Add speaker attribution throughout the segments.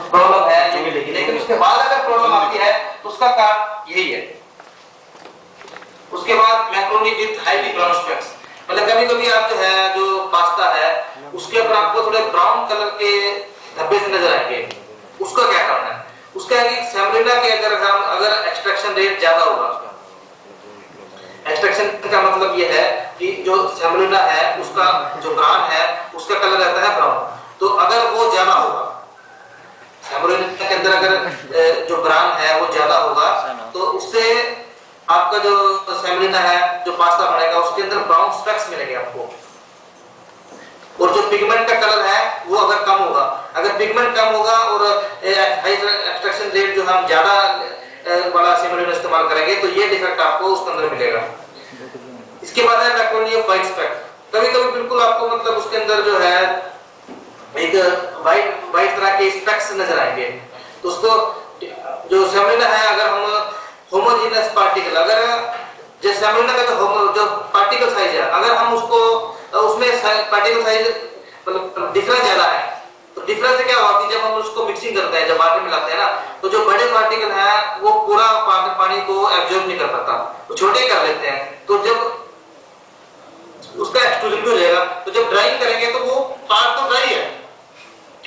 Speaker 1: Problem है ये मिलेगी। लेकिन उसके बाद अगर प्रॉब्लम आती है तो उसका कारण यही है। उसके बाद macaroni with highly brown specs, मतलब कभी कभी आप जो है जो पास्ता है उसके ऊपर आपको थोड़े ब्राउन कलर के धब्बे से नजर आएंगे। उसका क्या कारण है? उसका है कि सेमोलिना के अगर एक्सट्रैक्शन रेट ज्यादा होगा, एक्सट्रैक्शन का मतलब ये है कि जो सेमोलिना है उसका जो ब्रान है उसका कलर रहता है ब्राउन, तो अगर वो ज्यादा होगा सेमोलिना के अंदर, अगर जो ब्रान है वो ज्यादा होगा तो उससे आपका जो सेमोलिना है जो पास्ता बनेगा उसके अंदर ब्राउन स्पेक्स मिलेंगे आपको। और जो पिगमेंट का कलर है वो अगर कम होगा, अगर पिगमेंट कम होगा और हाई एक्सट्रैक्शन रेट जो हम ज्यादा वाला सेमोलिना इस्तेमाल करेंगे तो ये डिफेक्ट आपको उसके अंदर मिलेगा। इसके बाद है मैक्रोनी ऑफ वाइट स्पेक, कभी कभी बिल्कुल आपको मतलब उसके अंदर जो है एक वाइट तरह के स्पेक्स नजर आएंगे। तो उसको जो सेमोलिना है अगर हम होमोजेनियस पार्टिकल, अगर जो सेमोलिना का जो पार्टिकल साइज है अगर हम उसको उसमें पार्टिकल साइज मतलब डिफरेंस ज्यादा है तो डिफरेंस से क्या होगा कि जब हम उसको मिक्सिंग करते हैं, जब वाटर मिलाते हैं ना, तो जो बड़े पार्टिकल है वो पूरा पानी को एब्जॉर्ब नहीं कर पाता, तो छोटे कर लेते हैं। तो जब उसका एक्सट्रूजन भी हो जाएगा तो जब ड्राइंग करेंगे तो वो पार्ट तो ड्राई है,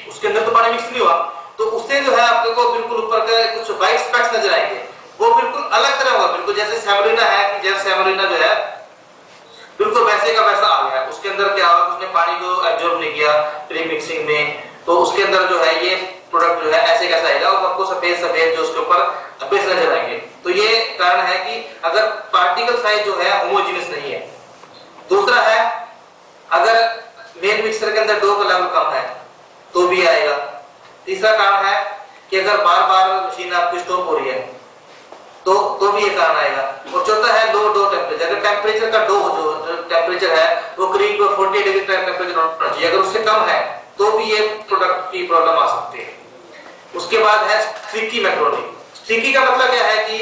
Speaker 1: उसके अंदर तो पानी मिक्स नहीं हुआ, तो उससे जो है आपको बिल्कुल ऊपर का कुछ वाइट स्पेक्स नजर आएंगे, वो बिल्कुल अलग तरह होगा, बिल्कुल जैसे सेमोलिना है कि जैसे सेमोलिना जो है बिल्कुल वैसे का वैसा आ गया। उसके अंदर क्या होगा, उसने पानी को एब्जॉर्ब नहीं किया प्री मिक्सिंग में, तो उसके अंदर जो है ये प्रोडक्ट जो है ऐसे कैसा आएगा और आपको सफेद सफेद जो उसके ऊपर धब्बे नजर आएंगे। तो ये कारण है कि अगर पार्टिकल साइज जो है होमोजेनियस नहीं है। दूसरा है अगर मेन मिक्सर के अंदर डो का लेवल कम है तो भी आएगा। तीसरा कारण है कि अगर बार बार मशीन आपकी स्टॉप हो रही है तो भी ये कारण आएगा। और चौथा है लो डो टेम्परेचर, अगर टेम्परेचर का डो जो टेम्परेचर है वो करीब 40 डिग्री टेम्परेचर होना चाहिए, अगर उससे कम है तो भी ये प्रोडक्ट की प्रॉब्लम आ सकती है। उसके बाद है स्ट्रीकी मैक्रोनी। स्ट्रीकी का मतलब क्या है कि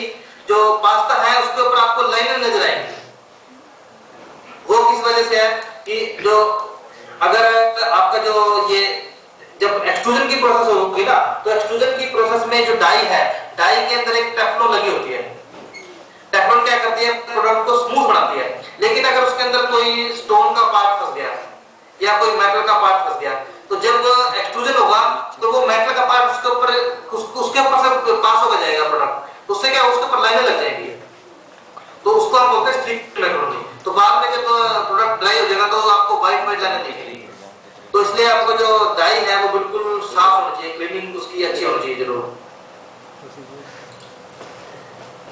Speaker 1: जो पास्ता है उसके ऊपर आपको लाइनें नजर आएंगी। वो किस वजह से है कि जो अगर आपका जो ये जब एक्सट्रूजन की प्रोसेस होगी ना, तो एक्सट्रूजन की प्रोसेस में जो डाई है, डाई के अंदर एक टेफ्लॉन लगी होती है। टेफ्लॉन क्या करती है, प्रोडक्ट को स्मूथ बनाती है। लेकिन अगर उसके अंदर कोई स्टोन का पार्ट फंस गया या कोई मेटल का पार्ट फंस गया तो जब एक्सट्रूजन होगा तो वो मेटल का पार्ट उसके ऊपर से पास होकर जाएगा प्रोडक्ट, उससे क्या उसके ऊपर लाइनें लग जाएंगी, तो उसको हम बोलते हैं स्ट्रीक मैक्रोनी। तो बाद में जब प्रोडक्ट ड्राई हो जाएगा तो आपको वाइट वाइट लाइनें दिखेगी। तो इसलिए आपको जो डाई है वो बिल्कुल साफ होना चाहिए, क्लीनिंग उसकी अच्छी होनी चाहिए जरूर।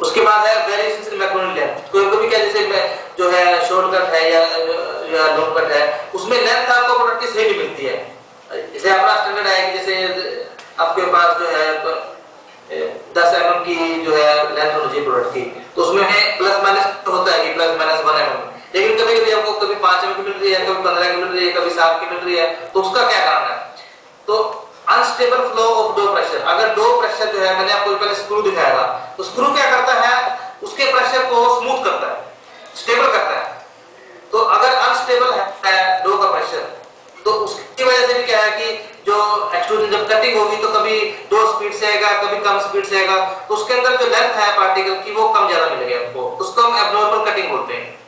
Speaker 1: उसके बाद है वेरिएशन इन मैक्रोनी लेंथ। कोई कभी क्या जैसे जो है शॉर्टकट है या लॉन्ग कट है उसमें लेंथ आपको प्रोडक्ट की सही नहीं मिलती है। जैसे अपना स्टैंडर्ड है कि जैसे आपके पास जो है 10 mm की जो है लेंथ होनी चाहिए प्रोडक्ट की, तो उसमें प्लस माइनस होता है कि प्लस माइनस 1 mm, लेकिन कभी कभी आपको कभी 5 mm की मिल रही है, कभी 15 की मिल रही है, कभी 7 की मिल रही है, तो उसका क्या कारण है? तो unstable flow of dough pressure. अगर डो प्रेशर जो है, मैंने आपको पहले स्क्रू दिखाया था, तो स्क्रू क्या करता है, उसके प्रेशर को स्मूथ करता है, स्टेबल करता है। तो अगर अनस्टेबल है डो का प्रेशर तो उसकी वजह से भी क्या है कि जो एक्सट्रूजन जब कटिंग होगी तो कभी दो स्पीड से आएगा, कभी कम स्पीड से आएगा, तो उसके अंदर जो लेंथ है पार्टिकल की वो कम ज्यादा मिलेगी आपको, उसको हम एब्नॉर्मल कटिंग बोलते हैं।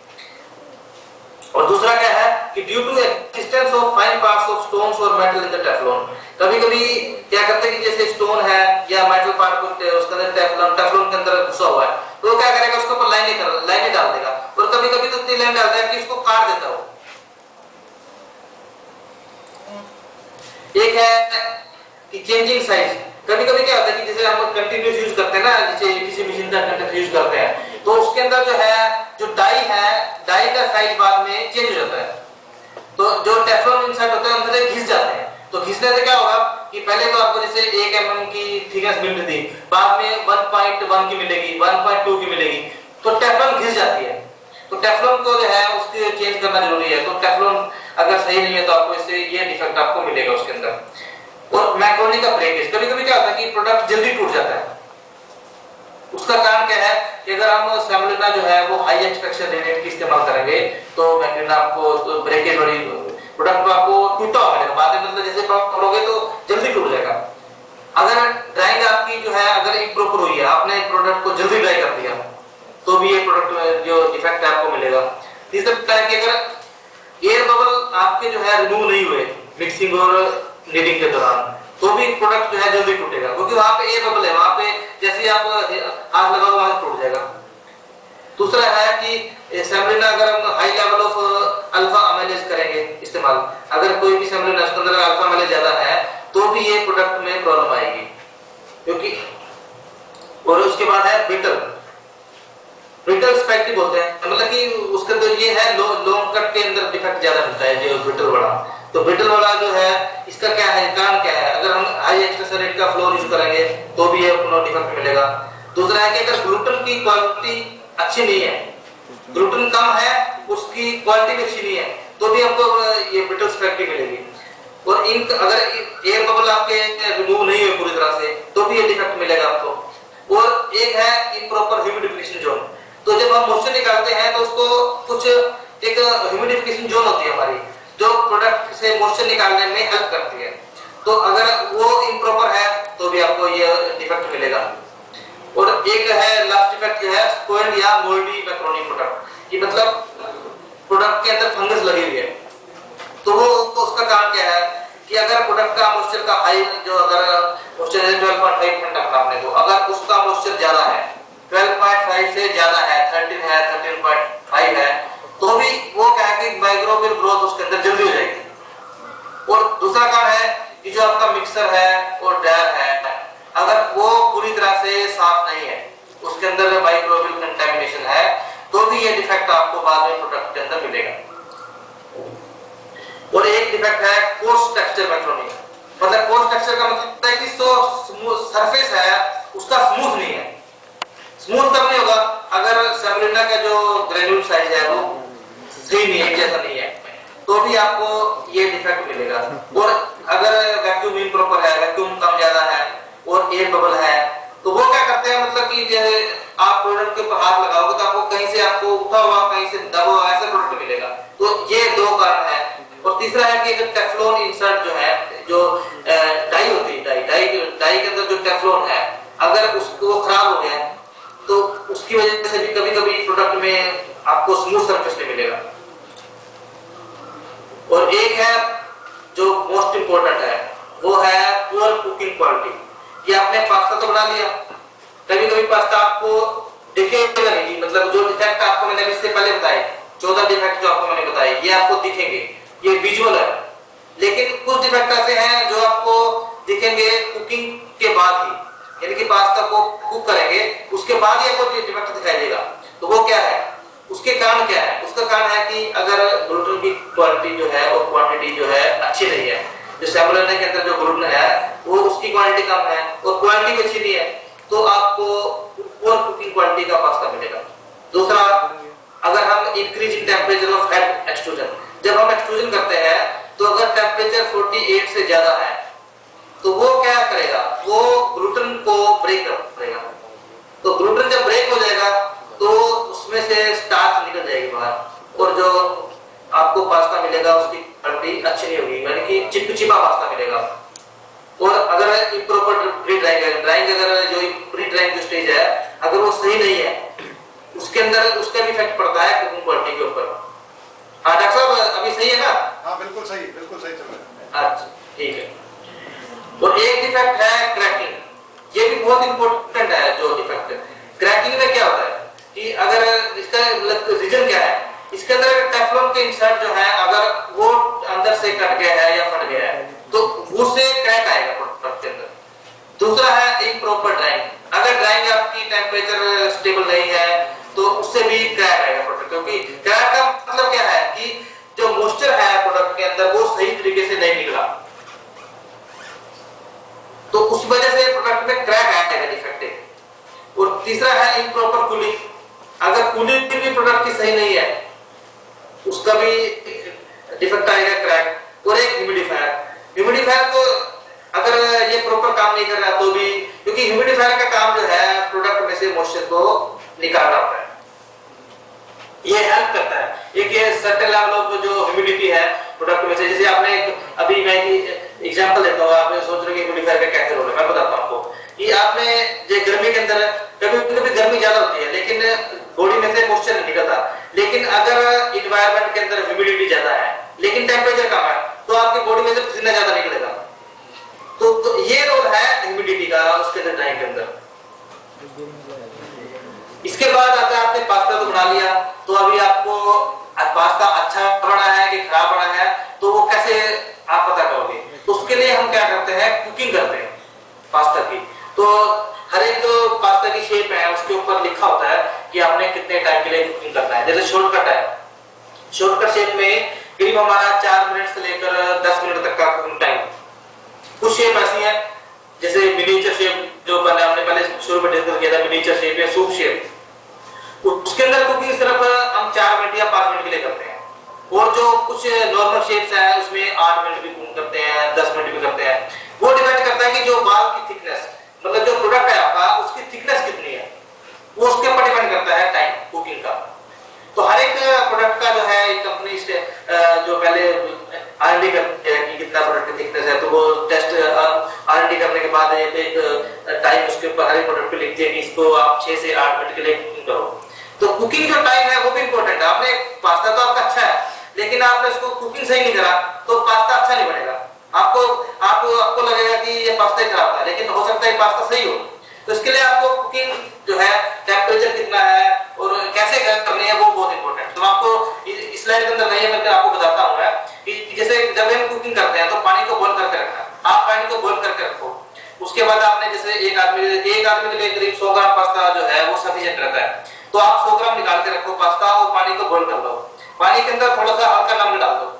Speaker 1: और दूसरा क्या है कि due to existence of fine parts of stones और मेटल इन द टेफ्लॉन। कभी कभी क्या करते हैं कि जैसे स्टोन है या मेटल पार्ट को उसके अंदर टेफ्लॉन के अंदर घुसा हुआ है, तो वो क्या करेगा, उसके ऊपर लाइनें डाल देगा, और कभी कभी तो इतनी लाइन डालता है कि इसको काट देता हो। एक है कि चेंजिंग साइज। कभी कभी क्या होता है कि जैसे हम कंटिन्यूस यूज करते हैं ना, जैसे किसी मशीन का कंटिन्यूस यूज करते हैं, तो उसके अंदर जो है जो डाई है, डाई का साइज बाद में चेंज हो जाता है, तो जो टेफ्लॉन इनसाइड होते हैं अंदर घिस जाते हैं। तो घिसने से क्या होगा कि पहले तो आपको जैसे 1 mm की थिकनेस मिल रही थी, बाद में 1.1 की मिलेगी, 1.2 की मिलेगी, तो टेफ्लॉन घिस जाती है। तो टेफ्लॉन को जो है उसके चेंज करना जरूरी है। तो टेफ्लॉन अगर सही नहीं है तो आपको इससे ये डिफेक्ट आपको मिलेगा उसके अंदर। और मैक्रोनी का ब्रेकेज, कभी कभी क्या होता है कि प्रोडक्ट जल्दी टूट जाता है। उसका कारण क्या है कि अगर हम सेमोलिना जो है वो हाई एक्सट्रैक्शन रेट की इस्तेमाल करेंगे तो मैक्रोना आपको तो ब्रेकेज वाली प्रोडक्ट को आपको टूटा हुआ मिलेगा, बाद में मतलब जैसे करोगे तो जल्दी टूट जाएगा। अगर जो है अगर इम्प्रॉपर हुई है, आपने प्रोडक्ट को जल्दी ड्राई कर दिया, तो भी ये प्रोडक्ट में जो डिफेक्ट है आपको मिलेगा। तीसरा है कि अगर एयर बबल आपके जो है रिमूव नहीं हुए मिक्सिंग और नीडिंग के दौरान, तो भी प्रोडक्ट जो है जल्दी टूटेगा, क्योंकि वहां पे एयर बबल है, वहां पे जैसे ही आप हाथ लगाओ वहां टूट जाएगा। दूसरा है कि सेमोलिना अगर हम high level of alpha amylase करेंगे इस्तेमाल, अगर कोई भी सेमोलिना उसके अंदर अल्फा अमाइलेज ज्यादा है, तो भी ये प्रोडक्ट में प्रॉब्लम आएगी, क्योंकि और उसके बाद है ब्रिटल स्पैगेटी बोलते हैं, मतलब कि उसका तो ये है लॉन्ग कट के अंदर डिफेक्ट ज्यादा मिलता है जो ब्रिटल वाला। तो ब्रिटल वाला जो है इसका क्या है, कारण क्या है, अगर हम हाई एक्सट्रेक्शन रेट का फ्लोर यूज करेंगे तो भी ये डिफेक्ट मिलेगा। दूसरा है कि अगर ग्लूटेन की क्वालिटी अच्छी नहीं है, ग्लूटेन कम है, उसकी क्वालिटी भी अच्छी नहीं है, तो भी आपको ये ब्रिटल स्पैगेटी मिलेगी। और इन अगर एयर बबल आपके रिमूव नहीं हुए पूरी तरह से, तो भी ये डिफेक्ट मिलेगा आपको। और एक है इम्प्रॉपर ह्यूमिडिफिकेशन जोन, तो जब हम मॉइस्चर निकालते हैं तो उसको कुछ एक ह्यूमिडिफिकेशन जोन होती है हमारी, जो प्रोडक्ट से मॉइस्चर निकालने में हेल्प करती है। तो अगर वो इम्प्रॉपर है तो भी आपको ये डिफेक्ट मिलेगा। और एक है लास्ट डिफेक्ट जो है स्पॉइल्ड या मोल्डी मैक्रोनी प्रोडक्ट, कि मतलब प्रोडक्ट के अंदर फंगस लगी हुई है। तो वो उसका कारण क्या है कि अगर प्रोडक्ट का मॉइस्चर का हाई जो अगर मॉइस्चर है 12.5% आपने, तो अगर उसका मॉइस्चर ज्यादा है 12.5 से ज्यादा है, 13 है, 13.5 है, तो भी वो क्या है कि माइक्रोबियल ग्रोथ उसके अंदर जल्दी हो जाएगी। और दूसरा कारण है कि जो आपका मिक्सर है और ड्रायर है, अगर वो पूरी तरह से साफ नहीं है, उसके अंदर माइक्रोबियल कंटामिनेशन है, तो भी ये डिफेक्ट आपको बाद में प्रोडक्ट के अंदर मिलेगा। और एक डिफेक्ट है कोर्स टेक्सचर मैक्रोनी, मतलब कोर्स टेक्सचर का मतलब है कि जो सरफेस है उसका स्मूथ नहीं है। स्मूथ कब नहीं होगा, अगर सेमोलिना का जो ग्रेन्यूल साइज है वो सही नहीं है, जैसा नहीं है, तो भी आपको ये डिफेक्ट मिलेगा। और अगर वैक्यूम इम्प्रॉपर है, वैक्यूम कम ज्यादा है और एयर बबल है, तो वो क्या करते हैं, मतलब कि जैसे आप प्रोडक्ट के ऊपर हाथ लगाओगे तो आपको कहीं से आपको उठा हुआ, कहीं से दबा हुआ ऐसा प्रोडक्ट मिलेगा। तो ये दो कारण है। और तीसरा है कि अगर टेफ्लॉन इंसर्ट जो है, जो डाई होती है, डाई के अंदर जो टेफ्लॉन है, अगर उसको खराब हो गया तो उसकी वजह से भी कभी-कभी प्रोडक्ट में आपको स्मूथ सरफेस नहीं मिलेगा। और एक है जो मोस्ट इंपोर्टेंट है, वो है पुअर कुकिंग क्वालिटी, कि आपने पास्ता तो बना लिया, कभी-कभी पास्ता आपको दिखेगा नहीं, मतलब जो डिफेक्ट आपको मैंने इससे पहले बताए 14 डिफेक्ट जो आपको मैंने बताए, ये आपको दिखेंगे, ये विजुअल है। लेकिन कुछ डिफेक्ट ऐसे हैं जो आपको दिखेंगे कुकिंग के बाद ही, यानी कि पास्ता को कुक करेंगे उसके बाद ही आपको डिफेक्ट दिखाई देगा। तो वो क्या है, उसके कारण क्या है, उसका कारण है कि अगर ग्लूटेन की क्वालिटी जो है और क्वांटिटी जो है अच्छी नहीं है, जो सेमोलिना के अंदर जो ग्लूटेन है वो उसकी क्वांटिटी कम है और क्वालिटी भी अच्छी नहीं है, तो आपको पुअर कुकिंग क्वालिटी का पास्ता मिलेगा। दूसरा, अगर हम increasing temperature of fat extrusion, जब हम एक्सट्रूजन करते हैं तो अगर टेंपरेचर 48 से ज्यादा है, तो वो क्या करेगा, वो ग्लूटेन को ब्रेक करेगा। तो ग्लूटेन जब ब्रेक हो जाएगा तो उसमें से स्टार्च निकल जाएगी बाहर, और जो आपको पास्ता मिलेगा उसकी क्वालिटी अच्छी नहीं होगी, यानी कि चिपचिपा पास्ता मिलेगा। और अगर इम्प्रॉपर प्री ड्राइंग अगर जो प्री ड्राइंग जो स्टेज है अगर वो सही नहीं है, उसके अंदर उसका भी इफेक्ट पड़ता है कुकिंग क्वालिटी के ऊपर। हाँ डॉक्टर साहब, अभी सही है ना? हाँ बिल्कुल सही चल रहा है। अच्छा ठीक है। और एक डिफेक्ट है क्रैकिंग, ये भी बहुत इंपॉर्टेंट है। जो डिफेक्ट क्रैकिंग में क्या होता है कि अगर इसका रीजन क्या है, इसके अंदर टेफ्लॉन के इंसर्ट जो है अगर वो अंदर से कट गया है या फट गया है तो उससे क्रैक आएगा प्रोडक्ट के अंदर। दूसरा है इम्प्रॉपर ड्राइंग, अगर ड्राइंग आपकी टेम्परेचर स्टेबल नहीं है तो उससे भी क्रैक आएगा प्रोडक्ट, क्योंकि क्रैक का मतलब क्या है कि जो मॉइस्चर है प्रोडक्ट के अंदर वो सही तरीके से नहीं निकला, तो उस वजह से प्रोडक्ट में क्रैक आएगा, डिफेक्ट। और तीसरा है इम्प्रॉपर कूलिंग, अगर कूलिंग भी प्रोडक्ट की सही नहीं है उसका भी डिफेक्ट आएगा, क्रैक। और एक ह्यूमिडिफायर को अगर ये प्रॉपर काम नहीं कर रहा तो भी, क्योंकि ह्यूमिडिफायर का काम जो है प्रोडक्ट में से मॉइस्चर को निकालना होता है, ये हेल्प करता है। एक ये सर्टेन लेवल ऑफ जो ह्यूमिडिटी है प्रोडक्ट में से, जैसे आपने अभी मैं एग्जांपल देता हूं, आप सोच रहे हो कि ह्यूमिडिफायर का कैसे रोल है, मैं बताता हूं आपको कि आपने जैसे गर्मी के अंदर कभी कभी गर्मी ज्यादा होती है लेकिन बॉडी में से मॉइस्चर नहीं निकलता, लेकिन अगर इन्वायरमेंट के अंदर ह्यूमिडिटी ज्यादा है लेकिन टेम्परेचर कम है तो आपकी बॉडी में से पसीना ज्यादा निकलेगा। तो ये रोल है ह्यूमिडिटी का उसके अंदर ड्राइंग के अंदर। इसके बाद आता है आपने पास्ता तो बना लिया, तो अभी आपको पास्ता अच्छा बना है कि खराब बना है तो वो कैसे आप पता करोगे? तो उसके लिए हम क्या करते हैं, कुकिंग करते हैं पास्ता की। तो हर एक जो पास्ता की शेप है उसके ऊपर लिखा होता है कि आपने कितने टाइम के लिए कुकिंग करना है। जैसे शॉर्टकट है, शॉर्टकट शेप में करीब हमारा 4 मिनट से लेकर 10 मिनट तक का कुकिंग टाइम। कुछ शेप ऐसी है जैसे मिनिएचर शेप जो हमने पहले शुरू में डिस्कस किया था, मिनिएचर शेप या सूप शेप, उसके अंदर कुकिंग सिर्फ हम 4 मिनट या 5 मिनट के लिए करते हैं। और जो कुछ नॉर्मल शेप्स है उसमें 8 मिनट भी कुक करते हैं, 10 मिनट भी करते हैं। वो डिपेंड करता है कि जो बाल की थिकनेस, मतलब जो प्रोडक्ट है आपका उसकी थिकनेस कितनी है, वो उसके ऊपर डिपेंड करता है टाइम कुकिंग का। तो हर एक प्रोडक्ट का जो है एक कंपनी जो पहले आर&डी करती है कि कितना प्रोडक्ट की थिकनेस है, तो वो टेस्ट आर&डी करने के बाद एक टाइम उसके ऊपर हर एक प्रोडक्ट पे लिखती है कि इसको आप 6 से 8 मिनट के लिए कुकिंग करो। तो कुकिंग जो टाइम है वो भी इंपॉर्टेंट है। आपने पास्ता तो आपका अच्छा है लेकिन आपने इसको कुकिंग सही नहीं करा तो पास्ता अच्छा नहीं बनेगा। आपको लगेगा कि ये पास्ता ही खराब था, लेकिन हो सकता है पास्ता सही हो। तो इसके लिए आपको कुकिंग जो है, टेम्परेचर कितना है और कैसे करनी है वो बहुत इंपॉर्टेंट। तो आपको इस स्लाइड के अंदर नहीं है, मैं आपको बताता हूं कि जैसे जब हम कुकिंग करते हैं तो पानी को बॉईल करके रखना। आप पानी को बॉईल करके रखो, उसके बाद आपने जैसे एक आदमी के लिए करीब 100 ग्राम पास्ता जो है वो सफिशिएंट रहता है, तो आप 100 ग्राम निकाल के रखो पास्ता और पानी को बॉईल कर लो। पानी के अंदर थोड़ा सा हल्का नमक डाल दो।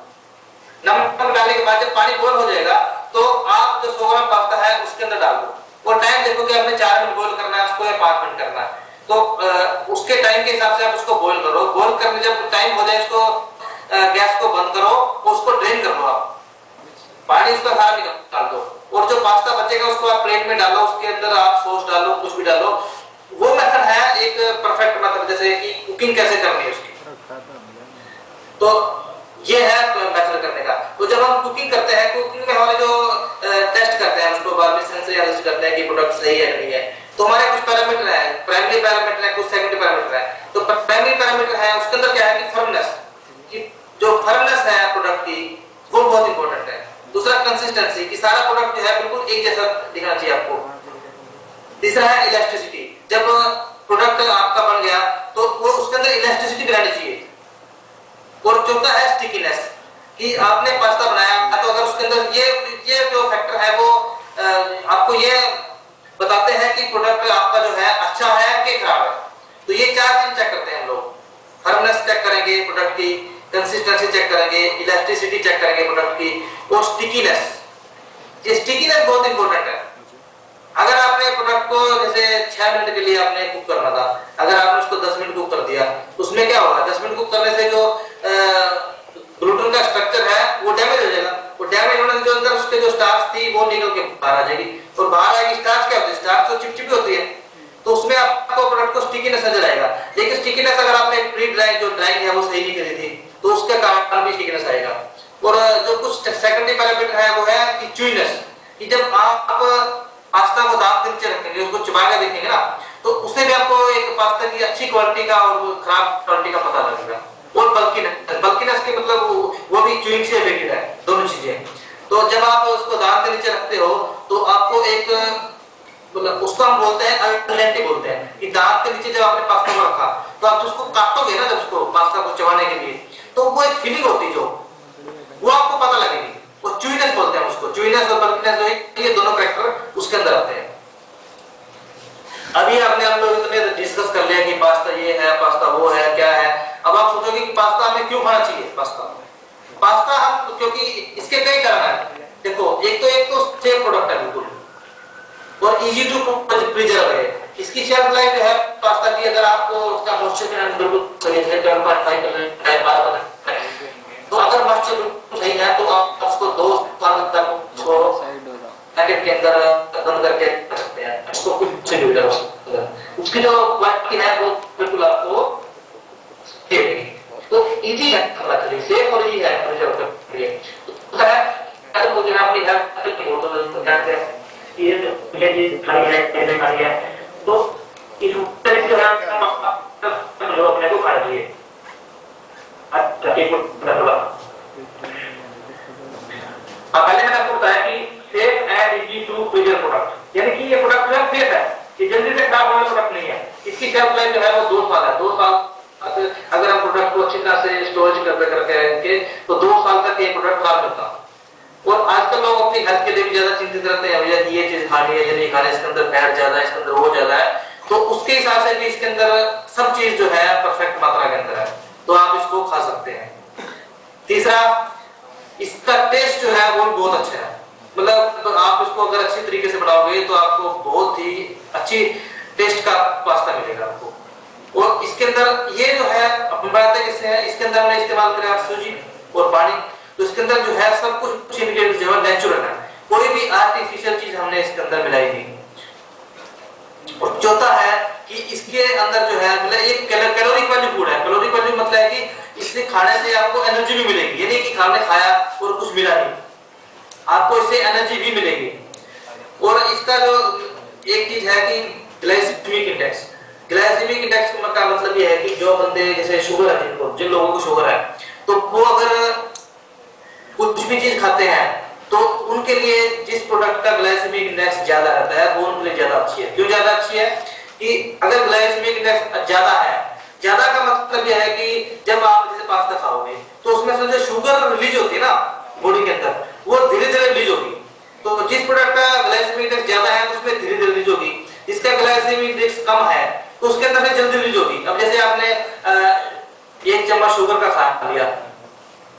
Speaker 1: नमक डालने के बाद जब पानी बॉईल हो जाएगा तो आप जो 100 ग्राम पास्ता है उसके अंदर डाल दो। और टाइम देखो कि आपने 4 मिनट बॉईल करना है उसको या 5 मिनट करना है, तो उसके टाइम के हिसाब से आप उसको बॉईल करो। बॉईल करने जब टाइम हो जाए उसको गैस को बंद करो, उसको ड्रेन कर दो, आप पानी उसका सारा निकाल दो और जो पास्ता बचेगा उसको आप प्लेट में डालो, उसके अंदर आप सॉस डालो, कुछ भी डालो। वो मेथड है एक परफेक्ट मेथड, जैसे कि कुकिंग कैसे करनी है उसकी। तो ये है मेथड करने का। तो जब हम कुकिंग करते हैं, कुकिंग में हमारे जो टेस्ट करते हैं उसको बार्बी सेंसर या टेस्ट करते हैं कि प्रोडक्ट सही है नहीं है, तो हमारे कुछ पैरामीटर है, प्राइमरी पैरामीटर है, कुछ सेकेंडरी पैरामीटर है। तो प्राइमरी पैरामीटर है उसके अंदर क्या है कि फर्मनेस, कि जो फर्मनेस है प्रोडक्ट की वो बहुत इंपॉर्टेंट है। दूसरा कंसिस्टेंसी, कि सारा प्रोडक्ट जो है बिल्कुल एक जैसा दिखना चाहिए आपको। तीसरा है इलास्टिसिटी, जब प्रोडक्ट आपका बन गया तो वो उसके अंदर इलास्टिसिटी भी रहनी चाहिए। और चौथा है स्टिकीनेस, कि आपने पास्ता बनाया तो अगर उसके अंदर ये जो फैक्टर है वो आपको ये बताते हैं कि प्रोडक्ट आपका जो है अच्छा है कि खराब है। तो ये 4 चीज चेक करते हैं हम लोग। फर्मनेस चेक करेंगे प्रोडक्ट की, कंसिस्टेंसी चेक करेंगे, इलास्टिसिटी चेक करेंगे प्रोडक्ट की, और स्टिकीनेस। ये स्टिकीनेस बहुत इंपॉर्टेंट है। अगर आपने प्रोडक्ट को जैसे 6 मिनट के लिए आपने कुक करना था, अगर आपने उसको 10 मिनट कुक कर दिया, उसमें क्या होगा, 10 मिनट कुक करने से जो ग्लूटेन का स्ट्रक्चर है वो डैमेज हो जाएगा। वो डैमेज होने से जो अंदर उसके जो स्टार्च थी वो निकल के बाहर आ जाएगी, और बाहर आएगी स्टार्च क्या होती है, स्टार्च तो चिपचिपी होती है, तो उसमें आपको प्रोडक्ट को स्टिकीनेस नजर आएगा। लेकिन स्टिकीनेस अगर आपने प्री ड्राइंग जो ड्राइंग है वो सही नहीं करी थी तो उसके कारण भी स्टिकीनेस आएगा। और जो कुछ सेकेंडरी पैरामीटर है वो है कि च्यूइनेस, कि जब आप पास्ता को दांत के नीचे रखेंगे, उसको चबा के देखेंगे ना, तो उससे भी आपको एक पास्ता की अच्छी क्वालिटी का और खराब क्वालिटी का पता लगेगा। और बल्कीनेस के मतलब वो भी च्यूइंग से रिलेटेड है, दोनों चीजें। तो जब आप उसको दांत के नीचे रखते हो तो आपको एक मतलब उसको हम बोलते हैं अल्टरनेटिव बोलते हैं, कि दांत के नीचे जब आपने पास्ता को रखा तो आप उसको काटोगे ना, जब उसको पास्ता को चबाने के लिए, तो वो एक फीलिंग होती है जो वो आपको पता लगेगी, वो च्यूइनेस बोलते हैं उसको। च्यूइनेस और बल्कीनेस जो है ये दोनों कैरेक्टर उसके अंदर आते हैं। अभी आपने हम लोग इतने डिस्कस कर लिया कि पास्ता ये है, पास्ता वो है, क्या है। अब आप सोचोगे कि पास्ता हमें क्यों खाना चाहिए। पास्ता हम, क्योंकि इसके कई कारण है। देखो, एक तो सेफ प्रोडक्ट है बिल्कुल, और इजी टू प्रिजर्व है। इसकी शेल्फ लाइफ जो है पास्ता की, अगर आपको उसका मॉइस्चर बिल्कुल सही है 12.5 है, तो अगर मॉइस्चर बिल्कुल सही है तो आप उसको 2 साल तक पैकेट के अंदर बंद करके रख सकते हैं, उसको कुछ से भी उसकी जो क्वालिटी है वो बिल्कुल आपको देगी। तो इजी है मतलब सेफ और इजी है प्रिजर्व करने के लिए। तो है मुझे अपनी हेल्थ की फोटो करते हैं, ये चीज खाई है, ये खाई है,
Speaker 2: तो इस तरह से जो अपने को खाना चाहिए। अच्छा, एक मिनट पहले मैंने आपको बताया कि safe and easy to preserve product, यानी कि ये प्रोडक्ट जो है सेफ है, ये जल्दी से खराब होने प्रोडक्ट नहीं है। इसकी शेल्फ लाइफ जो है वो 2 साल है। 2 साल अगर हम प्रोडक्ट को अच्छी तरह से स्टोरेज करके रखेंगे तो 2 साल तक ये प्रोडक्ट खराब मिलता है। और आजकल लोग अपनी हेल्थ के लिए भी ज्यादा चिंतित रहते हैं, भैया ये चीज खानी है या नहीं खानी, इसके अंदर फैट ज्यादा है, इसके अंदर वो ज्यादा है, तो उसके हिसाब से भी इसके अंदर सब चीज जो है परफेक्ट मात्रा के अंदर है, तो आप इसको खा सकते हैं। तीसरा, इसका टेस्ट जो है वो बहुत अच्छा है, मतलब तो आप इसको अगर अच्छी तरीके से बनाओगे तो आपको बहुत ही अच्छी टेस्ट का पास्ता मिलेगा आपको। और इसके अंदर ये जो है अपन बात है किससे है, इसके अंदर हमने इस्तेमाल करा सूजी और पानी, तो इसके अंदर जो है सब कुछ इंग्रेडिएंट्स जो है नेचुरल है, कोई भी आर्टिफिशियल चीज हमने इसके अंदर मिलाई नहीं। और चौथा है कि इसके अंदर जो है मतलब एक कैलोरी वैल्यू फूड है। कैलोरी वैल्यू मतलब है कि इससे खाने से आपको एनर्जी भी मिलेगी, यानी कि खाने खाया और कुछ मिला नहीं, आपको इससे एनर्जी भी मिलेगी। और इसका जो एक चीज है कि ग्लाइसेमिक इंडेक्स, ग्लाइसेमिक इंडेक्स का मतलब ये है कि जो बंदे जैसे शुगर है, जिन लोगों को शुगर है, तो वो अगर कुछ भी चीज खाते हैं तो उनके लिए जिस प्रोडक्ट का ग्लाइसेमिक इंडेक्स ज्यादा रहता है वो उनके लिए ज्यादा अच्छी है। क्यों ज्यादा अच्छी है कि अगर ग्लाइसेमिक इंडेक्स ज्यादा है, ज्यादा का मतलब यह है कि जब आप जैसे पास्ता खाओगे तो उसमें से जो शुगर रिलीज होती है ना बॉडी के अंदर, वो धीरे धीरे रिलीज होगी। तो जिस प्रोडक्ट का ग्लाइसेमिक इंडेक्स ज्यादा है तो उसमें धीरे धीरे रिलीज होगी, जिसका ग्लाइसेमिक इंडेक्स कम है तो उसके अंदर से जल्दी रिलीज होगी। अब जैसे आपने 1 चम्मच शुगर का खा लिया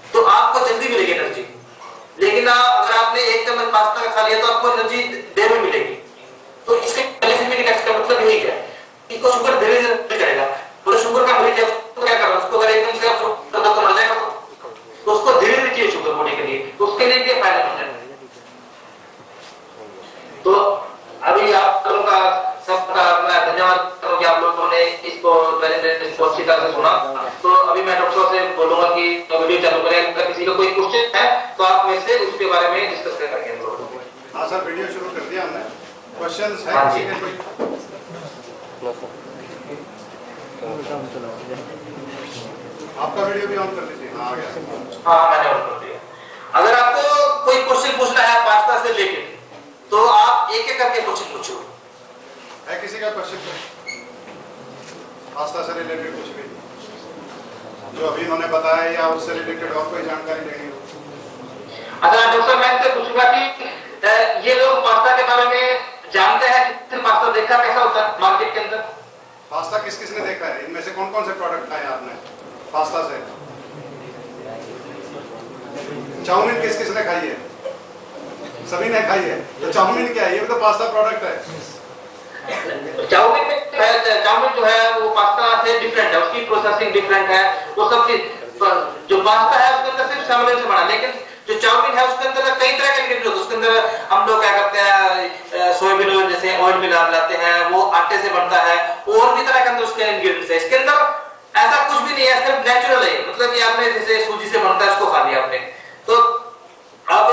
Speaker 2: तो आपको जल्दी मिलेगी एनर्जी, लेकिन अगर आपने 1 चम्मच पास्ता का खा लिया तो आपको एनर्जी देर में मिलेगी। तो इसके ग्लाइसेमिक इंडेक्स का मतलब यही है कि इसको शुगर धीरे धीरे करेगा, और शुगर का मरीज क्या कर रहा है, उसको अगर एकदम से तो मर जाएगा, तो उसको धीरे धीरे चाहिए शुगर बॉडी के लिए, तो उसके लिए क्या फायदा है। तो अभी आप लोगों का सबका मैं धन्यवाद करूं कि आप लोगों ने इसको प्रेजेंटेशन अच्छी तरह से सुना। तो अभी मैं डॉक्टर से बोलूंगा कि वीडियो चालू करें, अगर किसी का कोई क्वेश्चन है तो आप मेरे से उसके बारे में डिस्कस करेंगे हम लोग।
Speaker 3: हाँ सर, वीडियो शुरू कर दिया हमने, क्वेश्चंस है किसी के कोई? आपका वीडियो भी ऑन कर लीजिए। हाँ आ गया।
Speaker 1: हाँ मैंने ऑन कर दिया। अगर आपको कोई क्वेश्चन पूछना है पास्ता से रिलेटेड तो आप एक एक करके क्वेश्चन पूछो।
Speaker 3: है किसी का क्वेश्चन पास्ता से रिलेटेड कुछ भी जो अभी उन्होंने बताया या उससे रिलेटेड और कोई जानकारी लेनी हो?
Speaker 1: अच्छा डॉक्टर, मैं इनसे पूछूंगा कि ये लोग पास्ता के बारे में जानते हैं, सिर्फ पास्ता देखा कैसा होता है मार्केट के अंदर?
Speaker 3: पास्ता किस किस ने देखा है? इनमें से कौन कौन से प्रोडक्ट खाए आपने पास्ता से? चाउमीन किस किस ने खाई है? सभी ने खाई है। तो चाउमीन क्या है? ये भी तो पास्ता प्रोडक्ट है।
Speaker 1: चाउमीन जो है वो पास्ता से डिफरेंट है, उसकी प्रोसेसिंग डिफरेंट है, वो सब चीज जो पास्ता है उसके अंदर सिर्फ सेमोलिन से बना, लेकिन जो चाउमीन है उसके अंदर कई तरह के इंग्रेडिएंट होते हैं। उसके अंदर हम लोग क्या करते हैं सोयाबीन ऑयल जैसे ऑयल मिलाते हैं, वो आटे से बनता है, और भी तरह के अंदर उसके इंग्रेडिएंट्स है। इसके अंदर ऐसा कुछ भी नहीं है, सिर्फ नेचुरल है, मतलब कि आपने जैसे सूजी से बनता है उसको खा लिया आपने। तो अब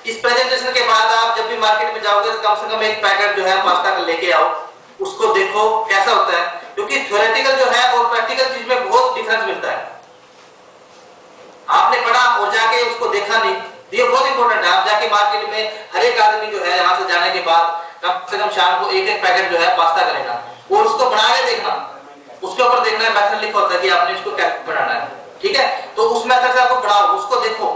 Speaker 1: इस प्रेजेंटेशन के बाद आप जब भी मार्केट में जाओगे तो कम से कम एक पैकेट जो है पास्ता का लेके आओ, उसको देखो कैसा होता है, क्योंकि थ्योरेटिकल जो है और प्रैक्टिकल चीज में बहुत डिफरेंस मिलता है। आपने पढ़ा और जाके उसको देखा नहीं, ये बहुत इंपॉर्टेंट है। आप जाके मार्केट में हर एक आदमी जो है यहाँ से जाने के बाद कम से कम शाम को एक एक पैकेट जो है पास्ता करेगा और उसको बना के देखना, उसके ऊपर देखना है मेथड लिखा होता है कि आपने इसको कैसे बनाना है, ठीक है? तो उस मेथड से आपको बढ़ाओ, उसको देखो,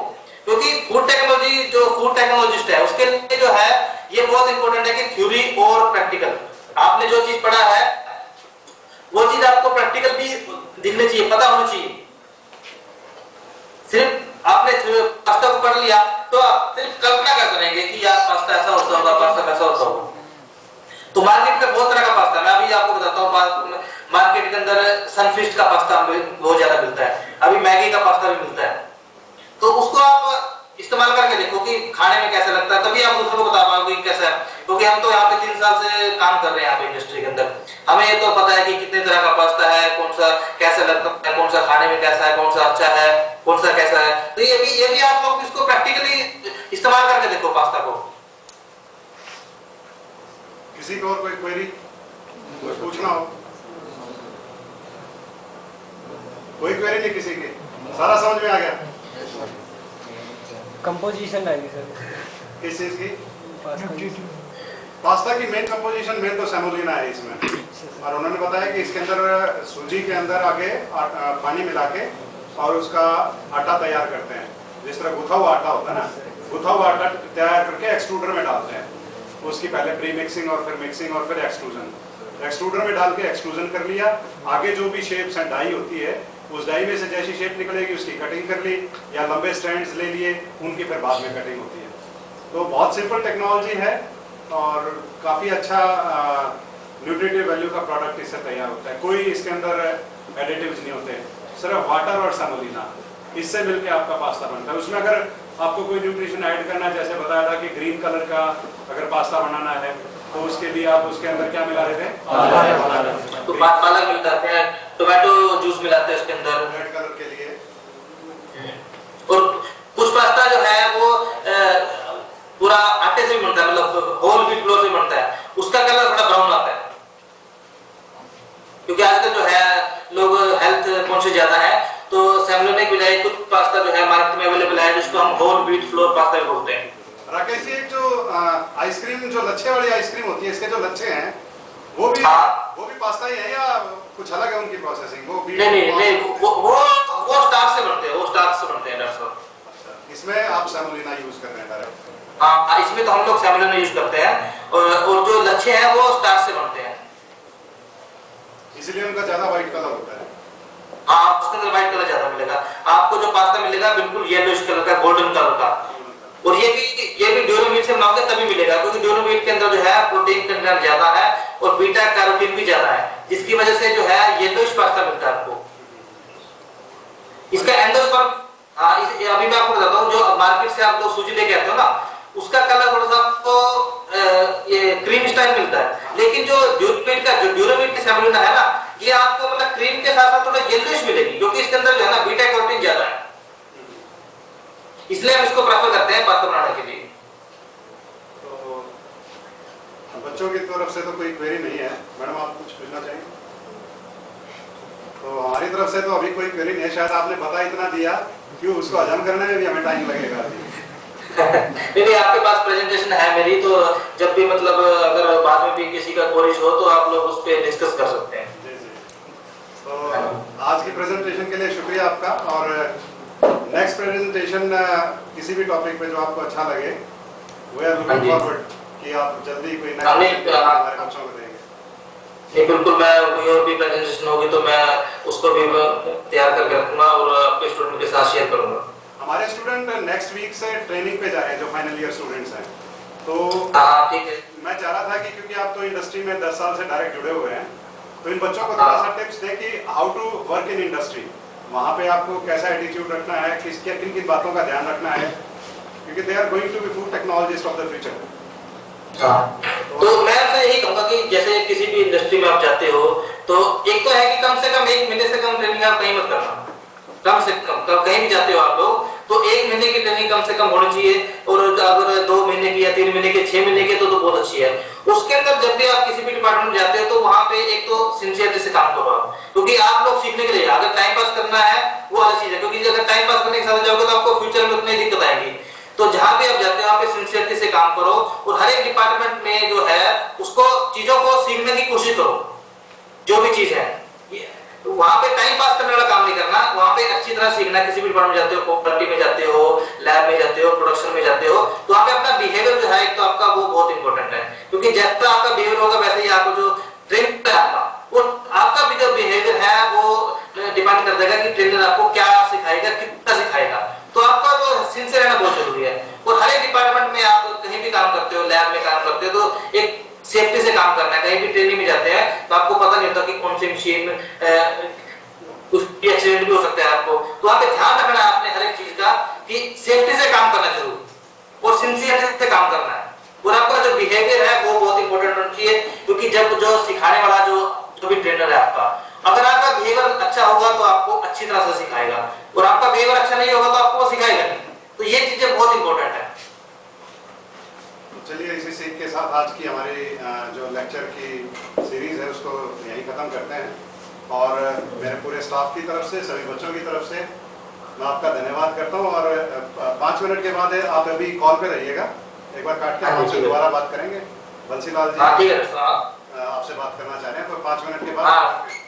Speaker 1: क्योंकि फूड टेक्नोलॉजी जो फूड टेक्नोलॉजिस्ट है उसके लिए जो है ये बहुत इंपॉर्टेंट है कि थ्योरी और प्रैक्टिकल, आपने जो चीज पढ़ा है वो चीज आपको प्रैक्टिकल भी दिखनी चाहिए, पता होनी चाहिए। सिर्फ आपने पास्ता को पढ़ लिया तो आप सिर्फ कल्पना कर करेंगे कि यार पास्ता ऐसा होता होगा, पास्ता कैसा होता होगा। तो मार्केट में बहुत तरह का पास्ता, मैं अभी आपको बताता हूँ, मार्केट के अंदर सनफिस्ट का पास्ता बहुत ज्यादा मिलता है, अभी मैगी का पास्ता भी मिलता है। तो उसको आप इस्तेमाल करके देखो कि खाने में कैसा लगता है, तभी आप दूसरों को बता पाओगे कि कैसा है। क्योंकि हम तो यहाँ पे 3 साल से काम कर रहे हैं यहाँ पे इंडस्ट्री के अंदर, हमें ये तो पता है कि कितने तरह का पास्ता है, कौन सा कैसा लगता है, कौन सा खाने में कैसा है, कौन सा अच्छा है, कौन सा कैसा है। तो ये भी आप लोग इसको प्रैक्टिकली इस्तेमाल करके देखो पास्ता को।
Speaker 3: किसी को और कोई क्वेरी? कुछ पूछना हो? कोई क्वेरी नहीं किसी की? सारा समझ में आ गया?
Speaker 4: कंपोजिशन आएगी सर
Speaker 3: किस चीज की? पास्ता की मेन कंपोजिशन मेन तो सेमोलिना है इसमें, और उन्होंने बताया कि इसके अंदर सूजी के अंदर आगे पानी मिला के और उसका आटा तैयार करते हैं। जिस तरह गुथा हुआ आटा होता है ना, गुथा हुआ आटा तैयार करके एक्सट्रूडर में डालते हैं। उसकी पहले प्री मिक्सिंग और फिर मिक्सिंग और फिर एक्सट्रूजन। एक्सट्रूडर में डाल के एक्सट्रूजन कर लिया। आगे जो भी शेप्स एंड डाई होती है, उस डाई में से जैसी शेप निकलेगी उसकी कटिंग कर ली, या लंबे स्ट्रैंड्स ले लिए, उनकी फिर बाद में कटिंग होती है। तो बहुत सिंपल टेक्नोलॉजी है और काफ़ी अच्छा न्यूट्रिटिव वैल्यू का प्रोडक्ट इससे तैयार होता है। कोई इसके अंदर एडिटिव्स नहीं होते, सिर्फ वाटर और सेमोलिना, इससे मिलके आपका पास्ता बनता है। उसमें अगर आपको कोई न्यूट्रिशन ऐड करना है, जैसे बताया था कि ग्रीन कलर का अगर पास्ता बनाना है तो उसके लिए आप उसके अंदर क्या मिला रहे थे?
Speaker 1: तो पालक मिलता है, टोमेटो जूस मिलाते हैं उसके अंदर
Speaker 3: रेड कलर के लिए।
Speaker 1: और कुछ पास्ता जो है वो पूरा आटे से बनता है, मतलब होल व्हीट फ्लोर से बनता है, उसका कलर थोड़ा ब्राउन आता है। क्योंकि आजकल जो है लोग हेल्थ कॉन्शियस ज्यादा है, तो सेमोलिना के बजाय कुछ पास्ता जो है मार्केट में अवेलेबल है जिसको हम होल व्हीट फ्लोर पास्ता भी बोलते हैं।
Speaker 3: राकेश जी, एक जो आइसक्रीम, जो लच्छे वाली आइसक्रीम होती है, इसके जो लच्छे हैं वो भी पास्ता ही है या कुछ अलग है उनकी प्रोसेसिंग? वो भी
Speaker 1: नहीं, वो स्टार्च से बनते हैं, वो स्टार्च से बनते हैं डॉक्टर साहब।
Speaker 3: अच्छा, इसमें आप सेमोलिना यूज कर रहे हैं डायरेक्ट?
Speaker 1: हाँ, इसमें तो हम लोग सेमोलिना यूज करते हैं, और जो लच्छे हैं वो स्टार्च से बनते हैं,
Speaker 3: इसलिए उनका ज्यादा व्हाइट कलर होता है।
Speaker 1: हाँ, उसके अंदर व्हाइट कलर ज्यादा मिलेगा आपको। जो पास्ता मिलेगा बिल्कुल येलोइश कलर का, गोल्डन कलर का। और ये भी ड्यूरो मीट से बनाओगे तभी मिलेगा, क्योंकि ड्यूरो मीट के अंदर जो है प्रोटीन कंटेंट ज्यादा है और बीटा कैरोटीन भी ज्यादा है, जिसकी वजह से जो है येलोइश पास्ता मिलता है आपको। इसका एंडोस्पर्म, अभी मैं आपको बताता हूँ, जो मार्केट से आप लोग सूजी लेके आते हो ना, उसका कलर थोड़ा सा आपको ये क्रीम स्टाइल मिलता है, लेकिन जो ड्यूरो मीट की सेमोलिना है ना, ये आपको मतलब क्रीम के साथ साथ थोड़ा येलोइश मिलेगी, क्योंकि इसके अंदर जो है ना बीटा कैरोटीन ज्यादा है, इसलिए हम इसको प्रेफर करते हैं पास्ता बनाने के लिए।
Speaker 3: तो बच्चों की तरफ से तो कोई क्वेरी नहीं है। मैडम, आप कुछ पूछना चाहेंगे? तो हमारी तरफ से तो अभी कोई क्वेरी नहीं है। शायद आपने पता इतना दिया कि उसको हजम करने में भी हमें टाइम लगेगा।
Speaker 1: नहीं, आपके पास प्रेजेंटेशन है मेरी, तो जब भी मतलब अगर बाद में भी किसी का क्वेरीज हो तो आप लोग उस पर डिस्कस कर सकते हैं।
Speaker 3: जी जी। तो आज की प्रेजेंटेशन के लिए शुक्रिया आपका, और नेक्स्ट प्रेजेंटेशन किसी भी टॉपिक पे जो आपको अच्छा लगे, वी आर लुकिंग फॉरवर्ड कि आप जल्दी कोई नेक्स्ट हमारे बच्चों को देंगे।
Speaker 1: बिल्कुल, मैं कोई और भी प्रेजेंटेशन होगी तो मैं उसको भी तैयार करके रखूंगा और आपके स्टूडेंट के साथ शेयर करूंगा।
Speaker 3: हमारे स्टूडेंट नेक्स्ट वीक से ट्रेनिंग पे जा रहे हैं, जो फाइनल ईयर स्टूडेंट्स हैं। तो
Speaker 1: ठीक है,
Speaker 3: मैं चाह रहा था कि क्योंकि आप तो इंडस्ट्री में 10 साल से डायरेक्ट जुड़े हुए हैं, तो इन बच्चों को थोड़ा सा टिप्स दें कि how to work in industry, वहाँ पे आपको कैसा एटीट्यूड रखना है, किन किन बातों का ध्यान रखना है, क्योंकि they are going to be food technologist of the future.
Speaker 1: तो मैं आपसे यही कहूंगा कि जैसे किसी भी इंडस्ट्री में आप जाते हो, तो एक तो है कि कम से कम 1 महीने से कम ट्रेनिंग आप कहीं मत करना। कम से कम कहीं भी जाते हो आप लोग, तो 1 महीने की ट्रेनिंग कम से कम होनी चाहिए, और अगर 2 महीने की या 3 महीने की, 6 महीने की तो बहुत अच्छी है। उसके अंदर जब भी आप किसी भी डिपार्टमेंट में जाते हो तो वहां पे एक तो सिंसियरिटी से काम करो आप, क्योंकि आप लोग सीखने के लिए, अगर टाइम पास करना है वो अलग चीज है, क्योंकि अगर टाइम पास करने के साथ जाओगे तो आपको फ्यूचर में उतनी दिक्कत आएगी। तो जहां भी आप जाते हो वहां पे सिंसियरिटी से काम करो, और हर एक डिपार्टमेंट में जो है उसको चीजों को सीखने की कोशिश करो। जो भी चीज है वहां पे टाइम पास करने वाला काम नहीं करना, वहां पे अच्छी तरह सीखना। किसी भी डिपार्टमेंट में जाते हो, क्वालिटी में जाते हो, लैब में जाते हो, प्रोडक्शन में जाते हो, तो वहां पे अपना बिहेवियर जो है एक तो आपका वो बहुत इंपॉर्टेंट है, क्योंकि जैसा आपका बिहेवियर होगा वैसे ही आपको जो ट्रेनर है वो आपका भी जो बिहेवियर है वो डिपेंड कर देगा कि ट्रेनर आपको क्या सिखाएगा, कितना सिखाएगा। तो आपका वो सिंसियर रहना बहुत जरूरी है। और हर एक डिपार्टमेंट में आप कहीं भी काम करते हो, लैब में काम करते हो, तो एक सेफ्टी से काम करना है। कहीं भी ट्रेनिंग में जाते हैं तो आपको पता नहीं होता कि कौन सी मशीन कुछ एक्सीडेंट भी हो सकता है आपको, तो वहां पे ध्यान रखना है आपने हर एक चीज का कि सेफ्टी से काम करना जरूर और सिंसियरिटी से काम करना है। और आपका जो बिहेवियर है वो बहुत इंपॉर्टेंट होना चाहिए, क्योंकि जब जो सिखाने वाला जो भी ट्रेनर है आपका, अगर आपका बिहेवियर अच्छा होगा तो आपको अच्छी तरह से सिखाएगा, और आपका बिहेवियर अच्छा नहीं होगा तो आपको वो सिखाएगा नहीं। तो ये चीजें बहुत इंपॉर्टेंट है।
Speaker 3: चलिए इसी सीख के साथ आज की हमारी जो लेक्चर की सीरीज़ है उसको यहीं ख़त्म करते हैं। और मेरे पूरे स्टाफ की तरफ से, सभी बच्चों की तरफ से मैं आपका धन्यवाद करता हूँ। और 5 मिनट के बाद आप अभी कॉल पे रहिएगा, एक बार काट के हम आपसे दोबारा बात करेंगे। बंसीलाल जी आपसे बात करना चाह रहे हैं, तो 5 मिनट के बाद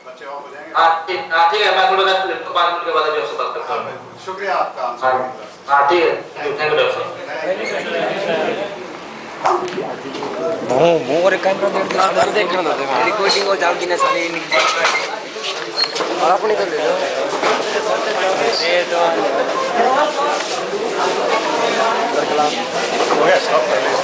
Speaker 3: बच्चे ऑफ हो जाएंगे।
Speaker 1: ठीक है, मैं थोड़ा 5 मिनट के बाद अभी आपसे बात करता हूँ।
Speaker 3: शुक्रिया आपका।
Speaker 1: ठीक है, thank you doctor
Speaker 4: more camera देखना रिकॉर्डिंग हो जाओगी ना सारी और अपनी तो ले लो ये तो
Speaker 3: हो गया, स्टॉप कर लीजिए।